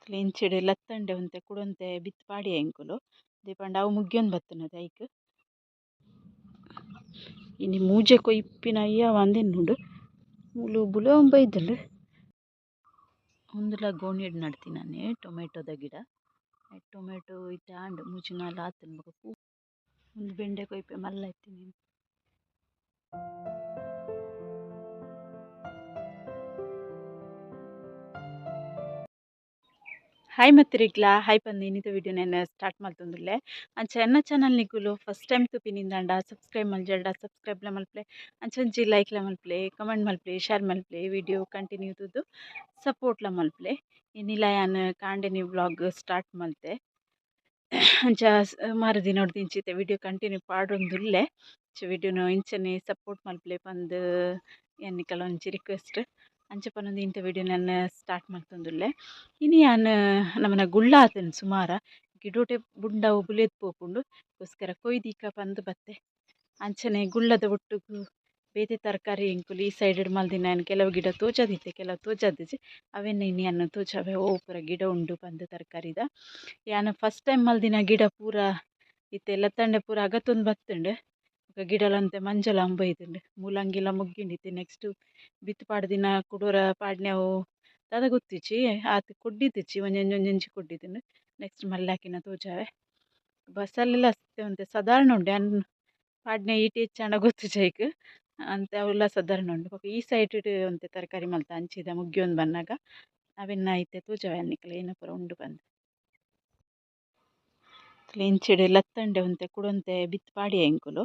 ಇಂಚಿಡ್ ಲತ್ತಂಡೆ ಒಂತೆ ಕುಡೊಂತೆ ಬಿತ್ತು ಪಾಡಿ ಎಂಕುಲು ದೀಪಂಡ ಅವು ಮುಗ್ಗಿಯೊಂದು ಬತ್ತುನದೆ ಐಕ್ ಇನಿ ಮೂಜೆ ಕೊಯ್ಪಿನ ಅಯ್ಯ ಒಂದೆನ್ನುಂಡು ಮುಲು ಬುಲೆ ಬೈದಲು ಒಂದುಲ ಗೋಣಿಡ್ ನಡ್ತಿನಾನೆ ಟೊಮೆಟೊದ ಗಿಡ ಟೊಮೆಟೊ ಇತ್ತೆ ಆಂಡ್ ಮೂಜಿನಾಲ ಆತನ ಬೊಕ ಪೂ ಒಂದು ಬೆಂಡೆ ಕೊಯ್ಪೆ ಮಲ್ಲ ಎತ್ತಿನಿ. ಹಾಯ್ ಮತ್ತಿರಿಗ್ಲಾ ಹಾಯ್ ಪಂದು ಇನ್ನಿತ ವಿಡಿಯೋ ನಾನು ಸ್ಟಾರ್ಟ್ ಮಾಡ್ತೊಂದುಲ್ಲೆ ಅಂಚ ಎನ್ನ ಚಾನಲ್ ನಿಗುಲು ಫಸ್ಟ್ ಟೈಮ್ ತುಪಿನಿಂದಾಂಡ ಸಬ್ಸ್ಕ್ರೈಬ್ ಮಲ್ಜಲ್ಡ ಸಬ್ಸ್ಕ್ರೈಬ್ಲ ಮಲ್ಪಲೆ ಅಂಚೊಂಜಿ ಲೈಕ್ಲ ಮಲ್ಪಲೆ ಕಮೆಂಟ್ ಮಲ್ಪಲೆ ಶೇರ್ ಮಲ್ಪಲೆ ವಿಡಿಯೋ ಕಂಟಿನ್ಯೂ ತುದು ಸಪೋರ್ಟ್ಲ ಮಲ್ಪಲೆ ಇನ್ನಿಲ ಯಾನ್ ಕಾಂಡೆನಿ ವ್ಲಾಗ್ ಸ್ಟಾರ್ಟ್ ಮಲ್ತೆ ಅಂಚ ಸುಮಾರು ದಿನೊಡ್ದು ಇಂಚಿತ್ತೆ ವಿಡಿಯೋ ಕಂಟಿನ್ಯೂ ಪಾಡೊಂದುಲ್ಲೆ ವಿಡಿಯೋನು ಇಂಚನೆ ಸಪೋರ್ಟ್ ಮಲ್ಪಲೆ ಪಂದು ಎನ್ನಿಕಲ ಒಂಜಿ ರಿಕ್ವೆಸ್ಟ್ ಅಂಚ ಪನೊಂದು ಇಂಥ ವಿಡಿಯೋ ನಾನು ಸ್ಟಾರ್ಟ್ ಮಾಡ್ತೊಂದುಲ್ಲೆ ಇನಿ ಯಾನ್ ನಮ್ಮನ ಗುಳ್ಳ ಆತನು ಸುಮಾರ ಗಿಡೋಟೆ ಬುಂಡವು ಬುಲೆದ್ ಪೋಪುಂಡು ಗೋಸ್ಕರ ಕೊಯ್ದೀಕ ಪಂದು ಬತ್ತೆ ಅಂಚನೆ ಗುಳ್ಳದ ಒಟ್ಟುಗು ಬೇತೆ ತರಕಾರಿ ಎಂಕುಲು ಈ ಸೈಡ್ ಮಲ್ದಿನ ಕೆಲವು ಗಿಡ ತೋಜದಿತ್ತೆ ಕೆಲವು ತೋಜದಿಜಿ ಅವೆನ್ನ ಇನಿ ಅನ್ನು ತೋಜಾವೆ ಓ ಪೂರ ಗಿಡ ಉಂಡು ಪಂದು ತರಕಾರಿದ ಯಾನ್ ಫಸ್ಟ್ ಟೈಮ್ ಮಲ್ದಿನ ಗಿಡ ಪೂರ ಇತ್ತೆ ಲತ್ತಂಡೆ ಪೂರ ಅಗತೊಂದು ಬತ್ತುಂಡು ಗಿಡಲಂತೆ ಮಂಜಲ ಅಂಬೈದುಂಡು ಮೂಲಂಗಿಲ ಮುಗ್ಗಿಂಡಿತ್ತೆ ನೆಕ್ಸ್ಟ್ ಬಿತ್ತು ಪಾಡ್ದಿನ ಕುಡೋರ ಪಾಡ್ನ್ಯಾವು ದಾದ ಗೊತ್ತಿಚ್ಚಿ ಆತು ಕೊಡ್ಡಿತ್ತಿಚ್ಚಿ ಒಂಜೊಂಜಿ ಕೊಡ್ಡಿದ್ದುಂಡು ನೆಕ್ಸ್ಟ್ ಮಲ್ಲಾಕಿನ ತೋಜಾವೆ ಬಸ್ಸಲ್ಲೆಲ್ಲ ಒಂತೆ ಸಾಧಾರಣ ಉಂಡು ಯಾನ್ ಪಾಡ್ನೆ ಈಟಿ ಹೆಚ್ಚಾಂಡ ಗೊತ್ತು ಜೈಕ್ ಅಂತ ಅವೆಲ್ಲ ಸಾಧಾರಣ ಉಂಡು ಈ ಸೈಡ್ ಒಂತೆ ತರಕಾರಿ ಮಲ್ತ ಅಂಚಿದ ಮುಗ್ಗಿಯೊಂದು ಬನ್ನಾಗ ಅವೆನ್ನ ಐತೆ ತೋಜಾವೆ ಅನ್ನಿಕಲ ಏನ ಪೂರ ಉಂಡು ಬಂದು ಇಂಚಿಡ್ ಲತ್ತಂಡೆ ಒಂತೆ ಕುಡೊಂತೆ ಬಿತ್ತು ಪಾಡಿ ಎಂಕುಲು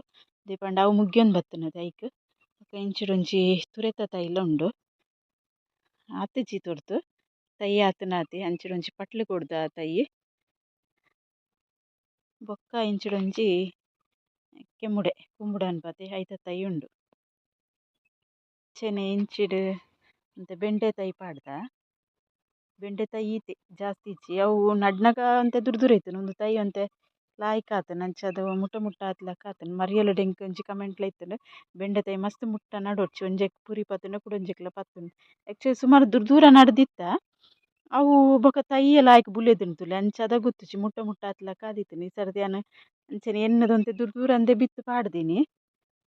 ದೀಪಂಡ ಅವು ಮುಗ್ಗಿಯೊಂದು ಬತ್ತುನದೆ ಐಕ್ ಇಂಚಿಡೊಂಜಿ ತುರೆತ ತೈಲ ಉಂಡು ಆತಿಜಿ ತೊಡ್ತು ತೈ ಆತನಾತಿ ಅಂಚಿಡೊಂಜಿ ಪಟ್ಲು ಕೊಡ್ದ ತೈ ಬೊಕ್ಕ ಇಂಚಿಡೊಂಜಿ ಕೆಮ್ಮುಡೆ ಕುಂಬುಡ ಅನ್ಪತೆ ಐತ ತೈ ಉಂಡು ಚೆನೆ ಇಂಚಿಡ್ ಅಂತೆ ಬೆಂಡೆ ತೈ ಪಾಡ್ದ ಬೆಂಡೆ ತೈ ಈತೆ ಜಾಸ್ತಿ ಇಚ್ಚಿ ಅವು ನಡ್ನಗ ಅಂತೆ ದೂರ ದೂರ ಇತ್ತು ಒಂದು ತೈ ಅಂತೆ ಲಾಯ್ಕ್ ಆತನ ಅಂಚದು ಮುಟ್ಟ ಮುಟ್ಟ ಆತ್ಲಕ್ಕ ಆತನ ಮರಿಯಲು ಡೆಂಕ್ ಒಂಜಿ ಕಮೆಂಟ್ಲ ಇತ್ತುಂಡು ಬೆಂಡೆ ತೈ ಮಸ್ತ್ ಮುಟ್ಟ ನಡೊಡ್ಚಿ ಒಂಜೆಕ್ ಪುರಿ ಪತ್ತುಂಡ ಕುಡೊಂಜೆಕ್ಲ ಪತ್ತುಂಡು ಆ್ಯಕ್ಚುಲಿ ಸುಮಾರು ದೂರ ದೂರ ನಡ್ದಿತ್ತ ಅವು ಬೊಕ ತೈಯ ಲಾಯ್ಕ್ ಬುಲೆದುಂಡು ತುಲೆ ಅಂಚದ ಗೊತ್ತುಚ್ಚಿ ಮುಟ್ಟ ಮುಟ್ಟ ಆತ್ಲಕ್ಕ ಆದಿತ್ತಿನಿ ಈ ಸರ್ತಿ ಯಾನ್ ಅಂಚನೆ ಎನ್ನದೊಂತೆ ದೂರ ದೂರ ಅಂದೆ ಬಿತ್ತು ಪಾಡ್ದಿನಿ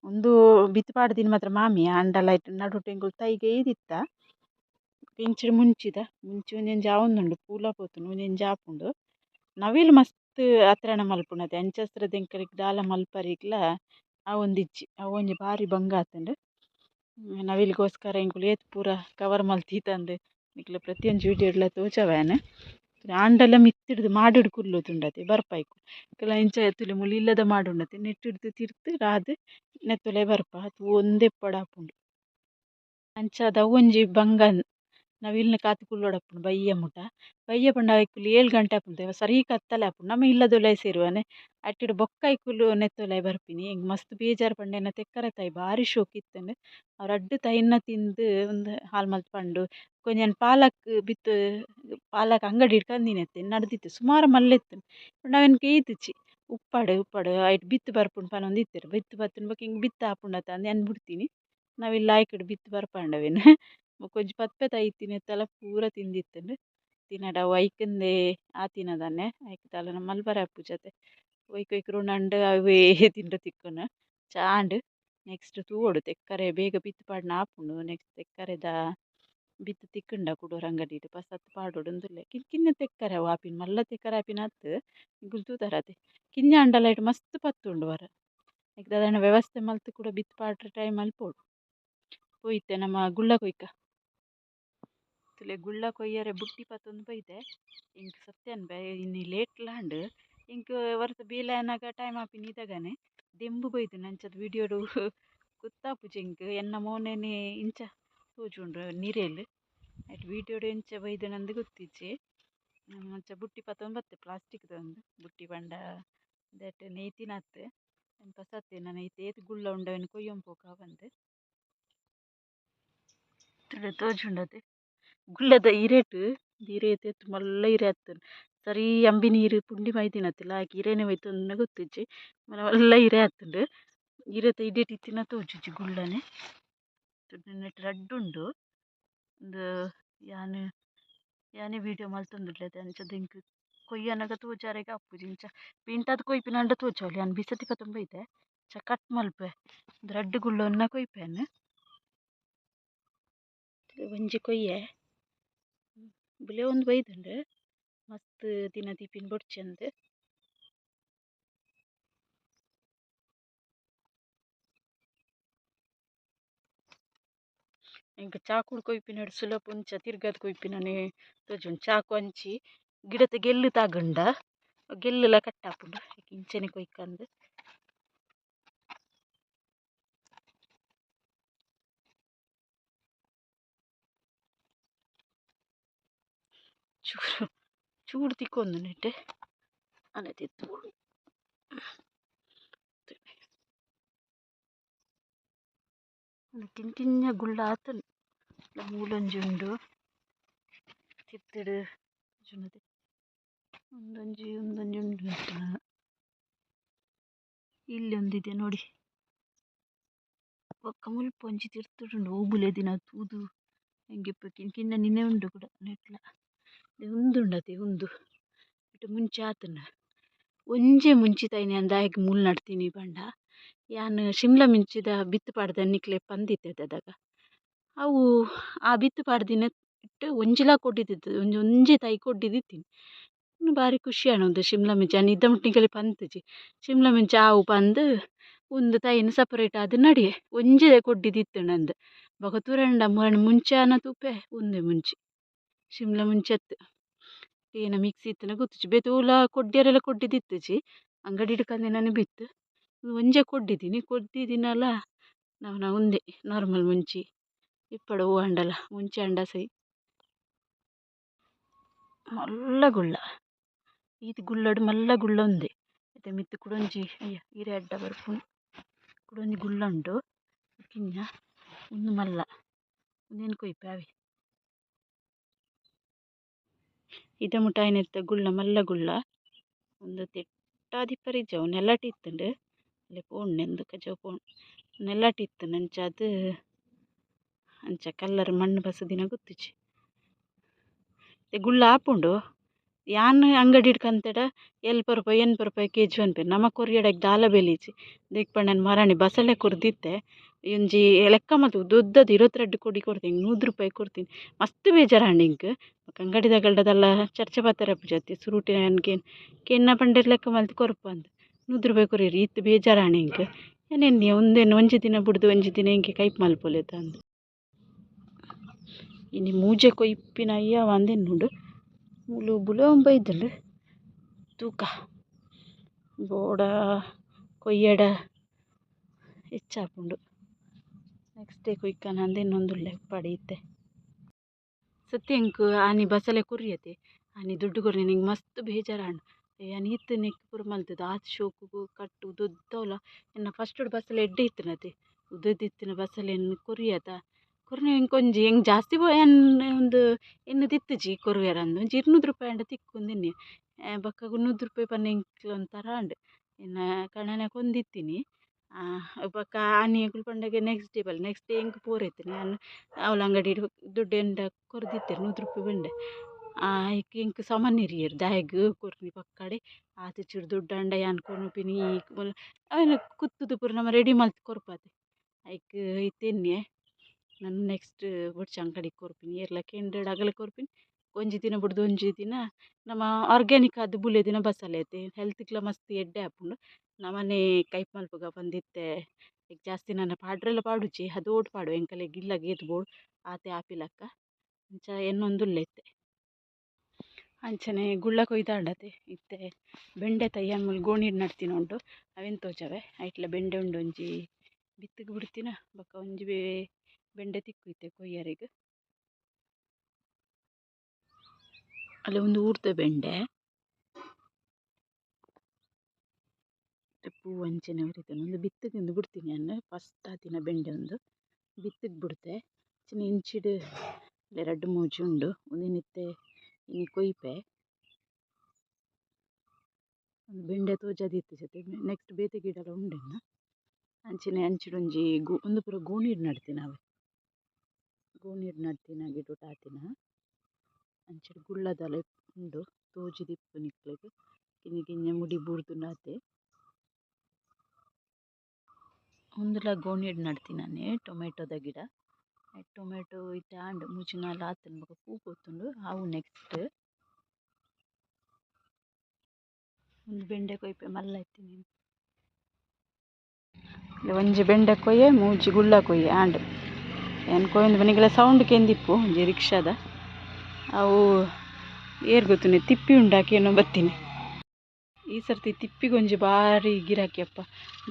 ಒಂದು ಬಿತ್ತು ಪಾಡ್ದಿನಿ ಮಾತ್ರ ಮಾಮಿಯ ಅಂಡಲ ನಡುಟು ಎಂಕುಲು ತೈಗೆ ಈದಿತ್ತ ಇಂಚಿಡ್ ಮುಂಚಿ ಒಂಜೊಂಜಿ ಆವೊಂದುಂಡು ಪೂಲ ಪೋತುಂಡು ಒಂಜೊಂಜಿ ಆಪುಂಡು ನವಿಲ್ ಮಸ್ತ್ ಅತ್ರಾಣ ಮಲ್ಪುನತೆ ಅಂಚಸ್ರದ ಎಂಕಲ್ಗೆ ದಾಲ ಮಲ್ಪರಿಗ್ಲ ಅವೊಂದಿಜ್ಜಿ ಅವೊಂಜಿ ಬಾರಿ ಬಂಗ ಆತುಂಡು ನವಿಲ್ಗೋಸ್ಕರ ಎಂಕುಲು ಏತ್ ಪೂರ ಕವರ್ ಮಲ್ತಿ ತಂದು ನಿಕ್ಲ ಪ್ರತಿಯೊಂದು ವಿಡಿಯೋಡ್ಲ ತೋಜಾವ್ಯಾನ್ ಆಂಡಲ ಮಿತ್ತಿಡ್ದು ಮಾಡಿಡ್ ಕುಲ್ಲುದುಂಡತೆ ಬರ್ಪೈಕು ಕೆಲ ಇಂಚ ತುಲೆ ಮುಲು ಇಲ್ಲದ ಮಾಡುಂಡತೆ ನೆಟ್ಟಿಡ್ದು ತಿರ್ತ್ ರಾದ್ ನೆತ್ತೊಲೆ ಬರ್ಪ ಅದು ಒಂದೇ ಪಡಾಪುಂಡು ಅಂಚಾದ ಅವೊಂಜಿ ಬಂಗ ನವಿಲ್ನ ಕಾತು ಕುಲ್ಲೋಡಪ್ಪುಂಡು ಬಯ್ಯ ಪಂಡ ಐಕುಲು 7 ಗಂಟೆ ಆಪುಂಡು ಸರಿ ಕತ್ತಲೆ ಆಪುಂಡು ನಮ ಇಲ್ಲದೊಲೆ ಸೇರುವನೆ ಅಟ್ಟಿಡ್ ಬೊಕ್ಕ ಐಕುಲು ನೆತ್ತೊಲೆ ಬರ್ಪಿನಿ ಎಂಕ್ ಮಸ್ತ್ ಬೇಜಾರು ಪಂಡೆನ ತೆಕ್ಕರೆ ತಾಯಿ ಬಾರಿ ಶೋಕ್ ಇತ್ತಂಡು ಅವ್ರ ಅಡ್ಡು ತೈನ ತಿಂದು ಒಂದು ಹಾಲ್ ಮಲ್ತ್ ಪಂಡು ಕೊಂಜನ್ ಪಾಲಕ್ ಬಿತ್ತು ಪಾಲಕ್ ಅಂಗಡಿ ಕಂದಿನತ್ತೆ ನಡ್ದಿತ್ತು ಸುಮಾರು ಮಲ್ಲೆತ್ತು ನಾವೆನ್ಕೆ ಈತಿಚ್ಚಿ ಉಪ್ಪಾಡು ಐಟ್ ಬಿತ್ತು ಬರ್ಪುಂಡು ಪನೊಂದು ಇತ್ತೆರ್ ಬಿತ್ತು ಬತ್ತುಂಡು ಬೊಕ ಹಿಂಗೆ ಬಿತ್ತು ಆಪುಂಡತ ಅಂದು ಎನ್ ಬಿಡ್ತೀನಿ ನಾವಿಲ್ಲಿ ಆಯ್ಕಡ್ ಬಿತ್ತು ಬರ್ಪಂಡವೆನ್ ಕೊಂಚ ಪತ್ಪೆ ತೈತಿನಿ ತಲ ಪೂರ ತಿಂದಿತ್ತಂಡು ತಿನ್ನಡ ಅವು ಐಕಂದೆ ಆತಿನದನ್ನೆ ಐಕ್ ತಲನ ಮಲ್ಬರ ಪೂಜತೆ ಒಯ್ಕ್ ರುಣಂಡು ಅವೇ ತಿಂಡ ತಿಕ್ಕುನ ಚಾಂಡ್ ನೆಕ್ಸ್ಟ್ ತೂವೋಡು ತೆಕ್ಕರೆ ಬೇಗ ಬಿತ್ತು ಪಾಡ್ನ ಆಪುಂಡು ನೆಕ್ಸ್ಟ್ ತೆಕ್ಕರೆದ ಬಿತ್ತು ತಿಕ್ಕಂಡ ಕುಡೋರ ಅಂಗಡಿಡ್ ಪಸತ್ ಪಾಡೋಡು ಉಂದುಲ್ಲೆ ಕಿನ್ನ ತೆಕ್ಕರೆ ಅವು ಆಪಿನ ಮಲ್ಲ ತೆಕ್ಕರೆ ಆಪಿನ ಅತ್ತು ಗುಲ್ತು ತರತೆ ಕಿನ್ನ ಅಂಡಲೈಟ್ ಮಸ್ತ್ ಪತ್ತುಂಡು ವರ ನೆಕ್ಸ್ಟ್ ಅದನ್ನ ವ್ಯವಸ್ಥೆ ಮಲ್ತು ಕೂಡ ಬಿತ್ತು ಪಾಡ್ರೆ ಟೈಮ್ ಅಲ್ಲಿ ಪೋಯ್ತೆ ನಮ್ಮ ಗುಳ್ಳ ಕೊಯ್ಕ ತುಲೆ ಗುಳ್ಳ ಕೊಯ್ಯರೆ ಬುಟ್ಟಿ ಪತ್ತೊಂದು ಬೈದೆ ಇಂಕ್ ಸತ್ಯನ್ ಬೈ ಇನ್ನು ಲೇಟ್ ಲಾಂಡ್ ಇಂಕ್ ವರ್ತ ಬೀಲನಾಗ ಟೈಮ್ ಆಪಿನ ಇದಾಗನೆ ದೆಂಬು ಬೈದು ನಂಚದ ವಿಡಿಯೋಡು ಗೊತ್ತಾಪುಜಿ ಇಂಕ್ ಎನ್ನ ಮೋನೆನೆ ಇಂಚ ತೋಜುಂಡು ನೀರೇಲ್ ಆಯ್ತು ವಿಡಿಯೋಡು ಎಂಚ ಬೈದು ನಂದು ಗೊತ್ತಿಜ್ಜಿ ಅಂಚ ಬುಟ್ಟಿ ಪತ್ತೊಂದು ಬತ್ತೆ ಪ್ಲಾಸ್ಟಿಕ್ದ ಒಂದು ಬುಟ್ಟಿ ಪಂಡ ದಟ್ ನೇಯ್ತಿನತ್ತು ಪಸತ್ತೆ ನಾನು ಏತ್ ಗುಳ್ಳ ಉಂಡವನು ಕೊಯ್ಯೊಂದು ಪೋಕ ಬಂದು ತೋಜುಂಡತೆ ಗುಳ್ಳದ ಇರೇಟ್ ಮಲ್ಲ ಇರೆ ಹತ್ತುಂಡು ಸರಿ ಅಂಬಿ ನೀರು ಪುಂಡಿ ಮೈದಿನತ್ತಿಲ್ಲ ಆಕೆ ಇರೇನೆ ಹೋಯ್ತುಂಡ ಗೊತ್ತಿಜ್ಜಿ ಮಲ್ಲ ಇರೆ ಹತ್ತುಂಡು ಇರೆತ ಇಡೇಟ್ ಇತ್ತಿನ ತೋಜುಜ್ಜಿ ಗುಳ್ಳನೆ ನೆಟ್ ರಡ್ಡುಂಡು ಒಂದು यानी वीडियो मल्तुंडुल्ले त्यांच्या दिंक ಕೊಯ್ಯನಗ ತೂಜಾರೆಗ ಅಪ್ಪುಜಿ ಇಂಚ ಪಿಂಟದ ಕೊಯ್ಪಿನಂಡ ತೂಜೋಲಿ ಅನ್ ಬಿಸತಿ ಪತಂಬ ಐತೆ ಚ ಕಟ್ ಮಲ್ಪೆ ರಡ್ಡು ಗುಳ್ಳೊನ್ನ ಕೊಯ್ಪೆನ್ ಒಂಜಿ ಕೊಯ್ಯೆ ಬುಲೆ ಒಂದು ಬೈದುಂಡು ಮಸ್ತ್ ದಿನ ದೀಪಿನ ಬೊಡ್ಚಂದ್ ಇಂಕ ಚಾಕುಡು ಕೊಯ್ಪಿನಡು ಸುಲಭ ಉಂಚ ತಿರ್ಗದ ಕೊಯ್ಪಿನನೆ ತೋಜುಂಡು ಚಾಕು ಹಂಚಿ ಗಿಡದ ಗೆಲ್ಲು ತಾಗಂಡ ಗೆಲ್ಲುಲ ಕಟ್ಟಾಪುಂಡು ಇಂಚನೆ ಕೊಯ್ಕಂದು ಚೂರು ಚೂಡು ತಿಕ್ಕೊಂದು ನೆಟ್ಟೆ ಅನೆ ತಿತ್ತು ಕಿಂಕಿಂಜ ಗುಳ್ಳ ಆತನು ಮೂಲೊಂಜುಂಡು ತಿತ್ತುಡು ಒಂದೊಂಜಿ ಒಂದೊಂಜುಂಡು ಇಲ್ಲಿ ಒಂದಿದೆ ನೋಡಿ ಒಕ್ಕ ಮುಲ್ಪ ಒಂಜಿ ತಿರ್ತುಡುಂಡು ಓಬುಲೆ ದಿನ ತೂದು ಹೆಂಗೆ ಕಿಂಕಿನ್ನ ನಿನ್ನೆ ಉಂಡು ಕೂಡ ನೆಟ್ಲ ಉಂದುಂಡತೆ ಉಂದು ಇಟ್ಟು ಮುಂಚೆ ಆತನ ಒಂಜೆ ಮುಂಚಿತೈನೆ ಅಂದಾಯಕ್ಕೆ ಮೂಲ್ ನಡ್ತೀನಿ ಪಂಡ ಯಾನ್ ಶಿಮ್ಲಾ ಮಿಂಚಿದ ಬಿತ್ತು ಪಾಡ್ದ ನಿಕ್ಲೆ ಪಂದಿತ್ತೆ ಅದಾಗ ಅವು ಆ ಬಿತ್ತು ಪಾಡ್ದಿನ ಇಟ್ಟು ಒಂಜಿಲ ಕೊಟ್ಟಿದ್ದು ಒಂಜಿ ತೈ ಕೊಟ್ಟಿದ್ದಿತ್ತೀನಿ ಇನ್ನು ಬಾರಿ ಖುಷಿ ಆನೊಂದು ಶಿಮ್ಲಾ ಮಿಂಚಿ ಅನ್ನ ಇದ್ದ ಮುಟ್ಟಿಗೆಲೆ ಪಂತಜಿ ಶಿಮ್ಲಾ ಮಿಂಚಿ ಆವು ಪಂದು ಒಂದು ತೈನ ಸಪರೇಟ್ ಆದ ನಡಿಯೆ ಒಂಜೆ ಕೊಟ್ಟಿದ್ದಿತ್ತು ನಂದು ಬೊಕ ತುರಂಡ ಮುಂಚೆ ಅನ್ನ ತೂಪೆ ಒಂದೇ ಮುಂಚಿ ಶಿಮ್ಲಾ ಮುಂಚೆತ್ತು ಏನ ಮಿಕ್ಸಿ ಇತ್ತನ ಗೊತ್ತಿಚ್ಚಿ ಬೇತೂಲ ಕೊಡ್ಡಿಯರೆಲ್ಲ ಕೊಟ್ಟಿದ್ದಿತ್ತುಜಿ ಅಂಗಡಿ ಹಿಡ್ಕಂದೆ ನಾನು ಬಿತ್ತು ಒಂಜೆ ಕೊಟ್ಟಿದ್ದೀನಲ್ಲ ನಾವು ಒಂದೇ ನಾರ್ಮಲ್ ಮುಂಚಿ ಇಪ್ಪಡು ಹೂ ಅಂಡಲ ಮುಂಚೆ ಅಂಡ ಸೈ ಮಲ್ಲ ಗುಳ್ಳ ಇದು ಗುಳ್ಳಡು ಮಲ್ಲ ಗುಳ್ಳ ಒಂದೇ ಮತ್ತೆ ಮಿತ್ತು ಕುಡೊಂಜಿ ಅಯ್ಯ ಈರೆ ಅಡ್ಡ ಬರ್ಪುಂಡು ಕುಡೊಂಜಿ ಗುಳ್ಳ ಉಂಟು ಕಿಂಜ ಒಂದು ಮಲ್ಲ ಒಂದೇನು ಕೊಯ್ಪೆ ಅವೆ ಇದ ಮುಟಾಯಿನೆತ್ತ ಗುಳ್ಳ ಮಲ್ಲ ಗುಳ್ಳ ಒಂದು ತೆಟ್ಟಾದಿಪ್ಪರಿಜ್ಜವು ನೆಲ್ಲಟಿ ಇತ್ತುಂಡು ಅಲ್ಲೇ ಪೋಣೆ ಎಂದುಕ ಜವ ಪೋಣು ನೆಲ್ಲಟಿ ಇತ್ತು ನಂಚ ಅದು ಅಂಚ ಕಲ್ಲರ್ ಮಣ್ಣು ಬಸದಿನ ಗೊತ್ತಿಚ್ಚಿ ಗುಳ್ಳ ಆಪುಂಡು ಯಾನ್ ಅಂಗಡಿ ಹಿಡ್ಕಂತಡ ₹80 ಕೆಜಿ ಅನ್ಪೇರು ನಮ ಕೊರಿಯಡಕ್ಕೆ ದಾಲ ಬೆಲೀಜಿ ದಿಕ್ಪಂಡನ ಮರಾಣಿ ಬಸಳೆ ಕೊರ್ದಿತ್ತೆ ಒಂಜಿ ಲೆಕ್ಕ ಮತ್ತು ದೊಡ್ಡದು 22 ಕೊಡಿ ಕೊಡ್ತೀನಿ ₹100 ಕೊಡ್ತೀನಿ ಮಸ್ತ್ ಬೇಜಾರಾಂಡು ಇಂಕ್ ಅಂಗಡಿದಾಗಲ್ಡದಲ್ಲ ಚರ್ಚೆ ಪಾತೆರಪ್ಪು ಜೊತೆ ಸುರುಟಿ ನನಗೆ ಕೆನ್ನ ಪಂಡೇರ್ ಲೆಕ್ಕ ಮಲ್ತು ಕೊರಪ ಅಂತ ₹100 ಕೊರಿಯರಿ ಇತ್ತು ಬೇಜಾರಾಣಿ ಇಂಕ್ ಏನೇನು ಒಂದೇನು ಒಂಜಿ ದಿನ ಬಿಡ್ದು ಒಂಜಿ ದಿನ ಇಂಕೆ ಕೈಪ್ ಮಲ್ಪೊಲೆ ತಂದು ಇನ್ನು ಮೂಜೆ ಕೊಯ್ಪಿನ ಅಯ್ಯ ಒಂದೇನುಂಡು ಮುಲು ಬುಲೆ ಒಂಬೈದಳು ತೂಕ ಬೋಡ ಕೊಯ್ಯಡ ಹೆಚ್ಚಾಪುಂಡು ನೆಕ್ಸ್ಟ್ ಡೇ ಕೊಯ್ಕನ ಅಂದೇನೊಂದುಳ್ಳೆ ಪಡೆಯುತ್ತೆ ಸತ್ಯಂಕ್ ಆನಿ ಬಸಳೆ ಕೊರಿಯತೆ ಆನಿ ದುಡ್ಡು ಕೊರಿ ನಿಂಗೆ ಮಸ್ತ್ ಬೇಜಾರಾಂಡು ಆನಿ ಇತ್ತು ನೆಕ್ ಪೂರ ಮಲ್ತದ ಆತ್ ಶೋಕು ಕಟ್ಟು ದೊದ್ದವಲ್ಲ ಇನ್ನು ಫಸ್ಟ್ ಬಸಳೆ ಎಡ್ಡೆ ಇತ್ತನತೆ ಉದ್ದದಿತ್ತಿನ ಬಸಳೆಯನ್ನು ಕೊರಿಯದ ಕೊರ್ನೆ ಇಂಕೊಂಜಿ ಹೆಂಗೆ ಜಾಸ್ತಿ ಒಂದು ಎನ್ನದಿತ್ತಜಿ ಕೊರುವೆರಂದು ಒಂಜಿ ₹200 ಅಂಡ ತಿಕ್ಕೊಂದಿನಿ ಬೊಕ್ಕ ₹100 ಪನ್ನ ಇಂಕ್ಲ ಒಂಥರ ಅಂಡು ಇನ್ನು ಕಣನೆ ಕೊಂದಿತ್ತೀನಿ ಬೊಕ್ಕ ಆನಿ ಕುಲ್ಪಂಡಗೆ ನೆಕ್ಸ್ಟ್ ಡೇ ಇಂಕ್ ಪೋರೆತ್ತೀನಿ ನಾನು ಅವಳ ಅಂಗಡಿ ದುಡ್ಡು ಎಂಡ ಕೊರ್ದಿತ್ತೇರು ₹100 ಬಂಡೆ ಇಂಕ್ ಸಾಮಾನ್ಯ ಇರಿಯರು ದಾಯಗ್ ಕೊರ್ನಿ ಪಕ್ಕಡೆ ಆತ ಚೂರು ದುಡ್ಡು ಅಂಡ ಯಾನ್ ಕೊನುಪಿನಿ ಅವನು ಕುತ್ತುದು ಪೂರ ನಮ್ಮ ರೆಡಿ ಮಲ್ತು ಕೊರ್ಪಾತೆ ಐಕ್ ಇತ್ತೆನ್ನೆ ನಾನು ನೆಕ್ಸ್ಟ್ ಬೊಡ್ಚ ಅಂಗಡಿಗೆ ಕೊರ್ಪಿನಿ ಏರ್ಲ ಕೆಂಡಡ್ ಅಗಲ ಕೊರ್ಪಿನಿ ಒಂಜಿ ದಿನ ಬಿಡ್ದು ಒಂಜಿ ದಿನ ನಮ್ಮ ಆರ್ಗ್ಯಾನಿಕ್ ಆದ ಬುಲೆ ದಿನ ಬಸಳೆ ಐತೆ ಹೆಲ್ತ್ಗ್ಲ ಮಸ್ತ್ ಎಡ್ಡೆ ಆಪುಂಡು ನಮ್ಮನೆ ಕೈಪ್ ಮಲ್ಪಗ ಬಂದಿತ್ತೆ ಈಗ ಜಾಸ್ತಿ ನನ್ನ ಪಾಡ್ರೆಲ್ಲ ಪಾಡುಜಿ ಅದು ಓಟ್ ಪಾಡು ಎಂಕಲೆ ಗಿಲ್ಲ ಗೇತ್ ಬೋಡು ಆತೆ ಆಪಿಲಕ್ಕ ಅಂಚ ಎನ್ನೊಂದುಲ್ಲೆ ಇತ್ತೆ ಅಂಚನೆ ಗುಳ್ಳ ಕೊಯ್ದಾಂಡತೆ ಇತ್ತೆ ಬೆಂಡೆ ತಯ್ಯನ್ ಮುಲ್ ಗೋಣಿಡ್ ನಡ್ತಿನ ಉಂಟು ಅವೆನ್ ತೋಜವೆ ಐಟ್ಲ ಬೆಂಡೆ ಉಂಡು ಒಂಜಿ ಬಿತ್ತಿಗೆ ಬಿಡ್ತಿನ ಬೊಕ್ಕ ಒಂಜಿ ಬೆಂಡೆ ತಿಕ್ಕು ಇತ್ತೆ ಕೊಯ್ಯರೆಗ್ ಅಲ್ಲಿ ಒಂದು ಊರ್ದ ಬೆಂಡೆ ಪೂ ಅಂಚನೆ ಉರಿತಾನೆ ಒಂದು ಬಿತ್ತಿಗೆ ಬಿಡ್ತೀನಿ ನಾನು ಫಸ್ಟ್ ಆತಿನ ಬೆಂಡೆ ಒಂದು ಬಿತ್ತಿಗೆ ಬಿಡ್ತೆ ಚಿನ್ನ ಇಂಚಿಡು ಎರಡು ಮೂಜಿ ಉಂಡು ಒಂದಿನಿತ್ತೆ ಇನ್ನು ಕೊಯ್ಪೆ ಒಂದು ಬೆಂಡೆ ತೋಜದಿತ್ತು ಜೊತೆ ನೆಕ್ಸ್ಟ್ ಬೇತೆ ಗಿಡಲ ಉಂಡೆನ ಅಂಚಿನ ಅಂಚಿಡೊಂಜಿ ಒಂದು ಪೂರ ಗೋಣಿಡ್ ನಡ್ತೀನಿ ಅವೆ ಗೋಣಿಡ್ ನಡ್ತಿನ ಗಿಡ ಆತಿನ ಅಂಚೆಡು ಗುಳ್ಳದಲ ಉಂಡು ತೋಜುದಿಪ್ಪು ನಿಕ್ಲೆಗ್ ಕಿಂಜ ಮುಡಿ ಬೂರ್ದುಂಡಾತೆ ಉಂದುಲ ಗೋಣಿಯಡ್ ನಡ್ತಿನನೆ ಟೊಮೆಟೊದ ಗಿಡ. ಟೊಮೆಟೊ ಇತ್ತೆ ಆಂಡ್ ಮೂಜಿ ನಾಲ್ ಆತುಂಡು ಬೊಕ ಪೂ ಪೊತ್ತುಂಡು ಅವು ನೆಕ್ಸ್ಟ್ ಒಂದು ಬೆಂಡೆ ಕೊಯ್ಪೆ ಮಲ್ಲ ಇತ್ತಿನಿ ಒಂಜಿ ಬೆಂಡೆ ಕೊಯ್ಯೆ ಮೂಜಿ ಗುಳ್ಳ ಕೊಯ್ಯೆ ಆಂಡ್ ಏನು ಕೊಯ್ದು ಬನಿಗೆಲ ಸೌಂಡ್ ಕೆಂದಿಪ್ಪು ಒಂಜಿ ರಿಕ್ಷಾದ ಅವು ಏರ್ ಗೊತ್ತುನೆ ತಿಪ್ಪಿ ಉಂಡಾಕೇನೋ ಬತ್ತಿನಿ. ಈ ಸರ್ತಿ ತಿಪ್ಪಿಗೊಂಜಿ ಭಾರಿ ಗಿರಾಕಿ ಅಪ್ಪ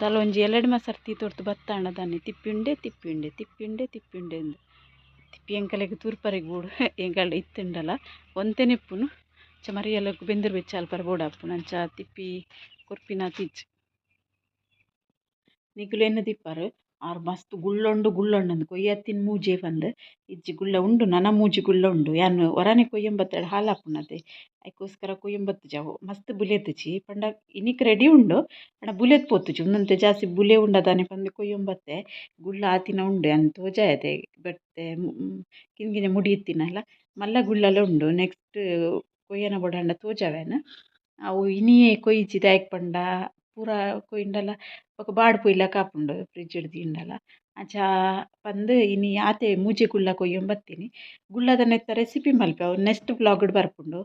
ದಾಲ ಒಂಜಿ 2 ಸರ್ತಿ ತೋರ್ತು ಬತ್ತಾಂಡ ದಾನೆ ತಿಪ್ಪಿ ಉಂಡೆ ಎಂದು ತಿಪ್ಪಿ ಎಂಕಲೆಗ್ ತೂರ್ಪರೆಗ್ ಬೂಡು ಎಂಕಲ್ಡ ಇತ್ತುಂಡಲ ಒಂತೆನೆಪ್ಪುನು ಮರಿಯಲಗ್ ಬೆಂದರ್ ಬೆಚ್ಚಾಲ್ ಪರ ಬೋಡಾಪುನು ಅಂಚ ತಿಪ್ಪಿ ಕೊರ್ಪಿನ ತಿಜ್ ನಿಕುಲು ಎನ್ನ ತಿಪ್ಪಾರು ಆರು ಮಸ್ತ್ ಗುಳ್ಳೊಂಡು ಅಂದ್ ಕೊಯ್ಯತ್ತಿನ ಮೂಜೆ ಪಂದ್ ಇಜ್ಜಿ ಗುಳ್ಳ ಉಂಡು ನನ ಮೂಜಿ ಗುಳ್ಳ ಉಂಡು ಯಾನ್ ಒರಾನೆ ಕೊಯ್ಯಂಬತ್ತಡ ಹಾಲಾಪುನತೆ ಐಕೋಸ್ಕರ ಕೊಯ್ಯಂಬತ್ತು ಜಾವು ಮಸ್ತ್ ಬುಲೆತ್ಜಿ ಪಂಡ ಇನಿಕ್ ರೆಡಿ ಉಂಡು ಅಣ್ಣ ಬುಲೆತ್ ಪೋತುಜಿ ಉಂದಂತೆ ಜಾಸ್ತಿ ಬುಲೆ ಉಂಡದಾನೆ ಪಂದ್ ಕೊಯ್ಯಂಬತ್ತೆ ಗುಳ್ಳ ಆತಿನ ಉಂಡು ಅನ್ ತೋಜಾಯತೆ ಬಟ್ಟೆ ಕಿಂಗಿನ ಮುಡಿ ಇತ್ತಿನಲ್ಲ ಮಲ್ಲ ಗುಳ್ಳಲ ಉಂಡು ನೆಕ್ಸ್ಟ್ ಕೊಯ್ಯನ ಬೋಡಾಂಡ ತೋಜಾವೇನ ಅವು ಇನಿಯೇ ಕೊಯ್ಯಿಜಿ ದಾಯಕ್ ಪಂಡ ಪೂರ ಕೊಯ್ಯಂಡಲ ಬೊಕ ಬಾಡ್ ಪೊಯ್ಲ ಕಾಪುಂಡು ಫ್ರಿಡ್ಜ್ಡ್ ದೀಂಡಲ ಅಂಚ ಪಂದ್ ಇನಿ ಆತೆ ಮೂಜಿ ಗುಳ್ಳ ಕೊಯ್ಯೊಂದು ಬತ್ತೀನಿ ಗುಳ್ಳದ ನೆತ್ತ ರೆಸಿಪಿ ಮಲ್ಪೆ ಅವು ನೆಕ್ಸ್ಟ್ ವ್ಲಾಗ್ಡ್ ಬರ್ಪುಂಡು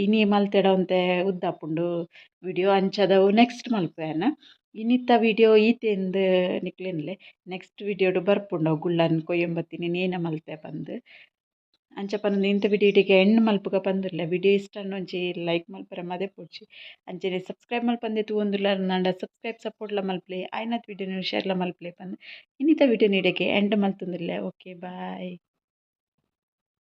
ಇನಿ ಮಲ್ತೆಡ ಒಂತೆ ಉದ್ದಾಪುಂಡು ವಿಡಿಯೋ ಅಂಚದವು ನೆಕ್ಸ್ಟ್ ಮಲ್ಪೆನ ಇನ್ನಿತ್ತ ವಿಡಿಯೋ ಈತೆಂದು ನಿಕ್ಲೆನ್ಲೆ ನೆಕ್ಸ್ಟ್ ವಿಡಿಯೋಡು ಬರ್ಪುಂಡು ಅವು ಗುಳ್ಳನ್ ಕೊಯ್ಯೊಂಬತ್ತೀನಿ ನೇನ ಮಲ್ತೆ ಪಂದ್ ಅಂಚ ಪಂದ್ ಇಂತ ವಿಡಿಯೋ ಇಡೆಗೆ ಎಂಡ್ ಮಲ್ಪುಗ ಪಂದುರ್ಲೆ ವಿಡಿಯೋ ಇಷ್ಟ ಒಂಜಿ ಲೈಕ್ ಮಲ್ಪರೆ ಮದೆ ಪೋಡ್ಚಿ ಅಂಚನೆ ಸಬ್ಸ್ಕ್ರೈಬ್ ಮಲ್ಪಂದೆ ತೂವೊಂದುಲ್ಲೆರ್ ನಂಡ ಸಬ್ಸ್ಕ್ರೈಬ್ ಸಪೋರ್ಟ್ಲ ಮಲ್ಪಲೆ ಆಯ್ನತ್ ವಿಡಿಯೋನ ಶೇರ್ಲ ಮಲ್ಪಲೆ ಪಂದ್ ಇನ್ನಿತ ವಿಡಿಯೋನ ಇಡೆಗೆ ಎಂಡ್ ಮಲ್ತೊಂದುಲ್ಲೆ ಓಕೆ ಬಾಯ್.